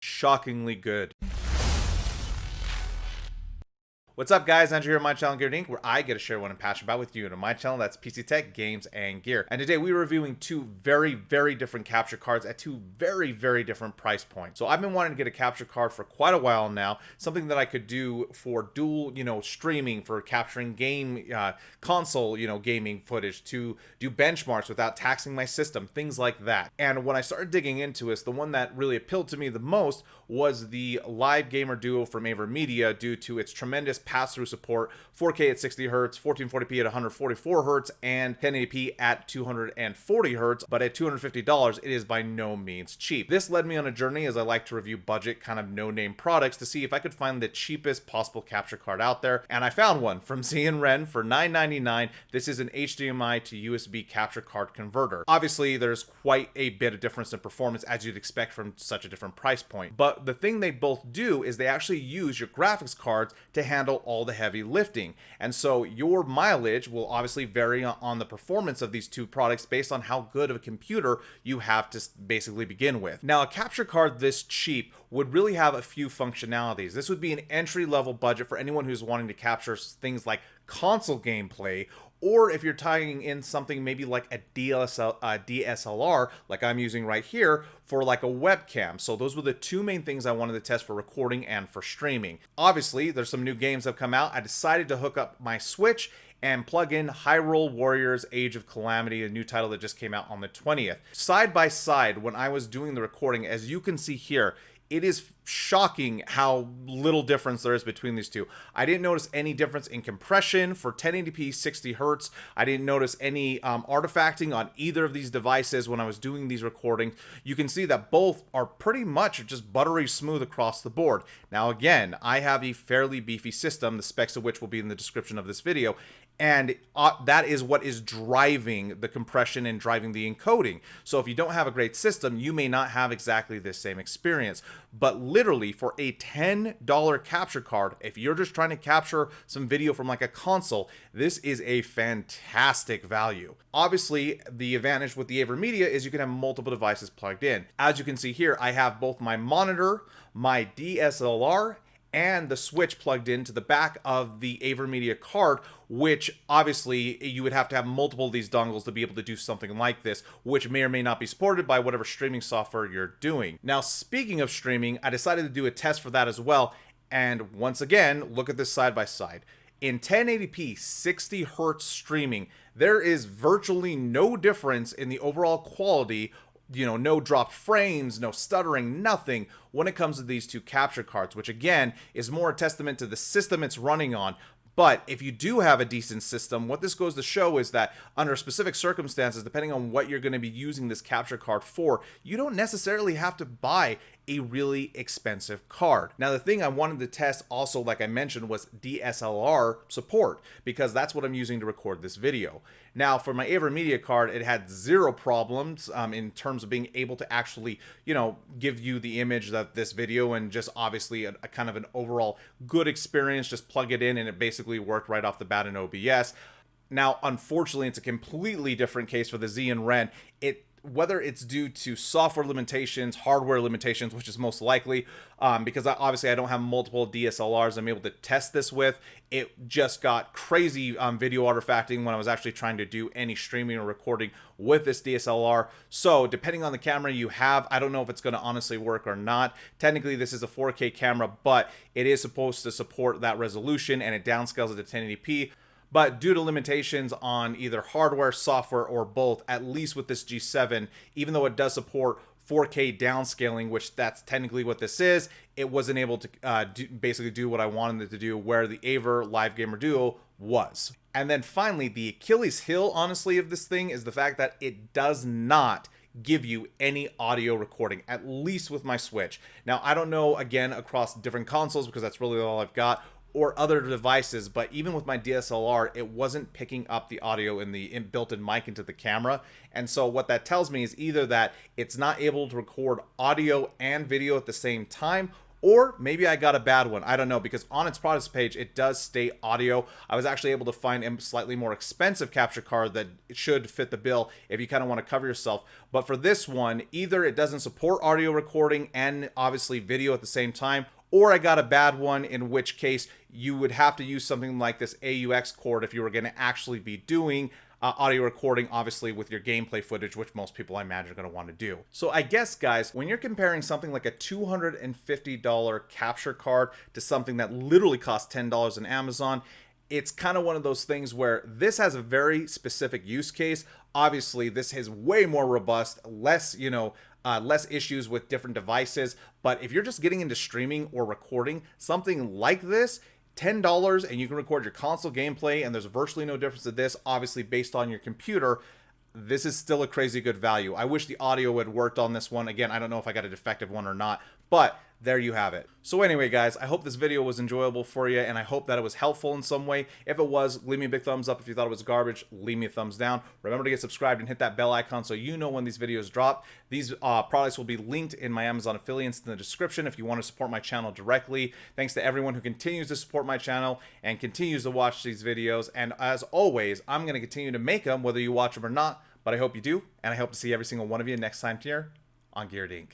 shockingly good. What's up, guys? Andrew here on my channel, GearedInc, where I get to share what I'm passionate about with you. And on my channel, that's PC tech, games, and gear. And today we're reviewing two very, very different capture cards at two very, very different price points. So I've been wanting to get a capture card for quite a while now, something that I could do for dual, streaming, for capturing game, console, gaming footage, to do benchmarks without taxing my system, things like that. And when I started digging into it, the one that really appealed to me the most was the Live Gamer Duo from AverMedia, due to its tremendous pass-through support, 4K at 60 Hz, 1440p at 144 Hz, and 1080p at 240 Hz. But at $250, it is by no means cheap. This led me on a journey, as I like to review budget, kind of no-name products, to see if I could find the cheapest possible capture card out there. And I found one from NVENC for $9.99. This is an HDMI to USB capture card converter. Obviously, there's quite a bit of difference in performance, as you'd expect from such a different price point. But the thing they both do is they actually use your graphics cards to handle all the heavy lifting. And so your mileage will obviously vary on the performance of these two products based on how good of a computer you have to basically begin with. Now, a capture card this cheap would really have a few functionalities. This would be an entry-level budget for anyone who's wanting to capture things like console gameplay, or if you're tying in something maybe like a DSLR, like I'm using right here, for like a webcam. So those were the two main things I wanted to test for recording and for streaming. Obviously, there's some new games that have come out. I decided to hook up my Switch and plug in Hyrule Warriors Age of Calamity, a new title that just came out on the 20th. Side by side, when I was doing the recording, as you can see here, it is shocking how little difference there is between these two. I didn't notice any difference in compression for 1080p 60 Hz. I didn't notice any artifacting on either of these devices when I was doing these recordings. You can see that both are pretty much just buttery smooth across the board. Now again, I have a fairly beefy system, the specs of which will be in the description of this video, and that is what is driving the compression and driving the encoding. So if you don't have a great system, you may not have exactly the same experience. But literally, for a $10 capture card, if you're just trying to capture some video from like a console, this is a fantastic value. Obviously, the advantage with the AverMedia is you can have multiple devices plugged in. As you can see here, I have both my monitor, my DSLR, and the Switch plugged into the back of the AverMedia card, which obviously you would have to have multiple of these dongles to be able to do something like this, which may or may not be supported by whatever streaming software you're doing. Now, speaking of streaming, I decided to do a test for that as well, and once again, look at this side by side. In 1080p 60 Hz streaming, there is virtually no difference in the overall quality, no dropped frames, no stuttering, nothing when it comes to these two capture cards, which again is more a testament to the system it's running on. But if you do have a decent system, what this goes to show is that under specific circumstances, depending on what you're going to be using this capture card for, you don't necessarily have to buy a really expensive card. Now, the thing I wanted to test also, like I mentioned, was DSLR support, because that's what I'm using to record this video. Now, for my AverMedia card, it had zero problems in terms of being able to actually, give you the image of this video, and just obviously a kind of an overall good experience. Just plug it in and it basically worked right off the bat in OBS. Now, unfortunately, it's a completely different case for the NVENC. Whether it's due to software limitations, hardware limitations, which is most likely, because obviously I don't have multiple DSLRs I'm able to test this with. It just got crazy video artifacting when I was actually trying to do any streaming or recording with this DSLR. So depending on the camera you have, I don't know if it's going to honestly work or not. Technically, this is a 4K camera, but it is supposed to support that resolution, and it downscales it to 1080p. But due to limitations on either hardware, software, or both, at least with this G7, even though it does support 4K downscaling, which that's technically what this is, it wasn't able to basically do what I wanted it to do, where the Aver Live Gamer Duo was. And then finally, the Achilles heel, honestly, of this thing is the fact that it does not give you any audio recording, at least with my Switch. Now, I don't know, again, across different consoles, because that's really all I've got, or other devices, but even with my DSLR, it wasn't picking up the audio in the built-in mic into the camera. And so what that tells me is either that it's not able to record audio and video at the same time, or maybe I got a bad one. I don't know, because on its products page, it does state audio. I was actually able to find a slightly more expensive capture card that should fit the bill if you kind of want to cover yourself. But for this one, either it doesn't support audio recording and obviously video at the same time, or I got a bad one, in which case you would have to use something like this AUX cord if you were going to actually be doing audio recording, obviously with your gameplay footage, which most people I imagine are going to want to do. So I guess, guys, when you're comparing something like a $250 capture card to something that literally costs $10 on Amazon, it's kind of one of those things where this has a very specific use case. Obviously, this is way more robust, less, less issues with different devices. But if you're just getting into streaming or recording, something like this, $10, and you can record your console gameplay, and there's virtually no difference to this, obviously based on your computer, this is still a crazy good value. I wish the audio had worked on this one. Again, I don't know if I got a defective one or not, but there you have it. So anyway, guys, I hope this video was enjoyable for you, and I hope that it was helpful in some way. If it was, leave me a big thumbs up. If you thought it was garbage, leave me a thumbs down. Remember to get subscribed and hit that bell icon so you know when these videos drop. These products will be linked in my Amazon affiliates in the description if you want to support my channel directly. Thanks to everyone who continues to support my channel and continues to watch these videos. And as always, I'm going to continue to make them whether you watch them or not, but I hope you do, and I hope to see every single one of you next time here on GearedInc.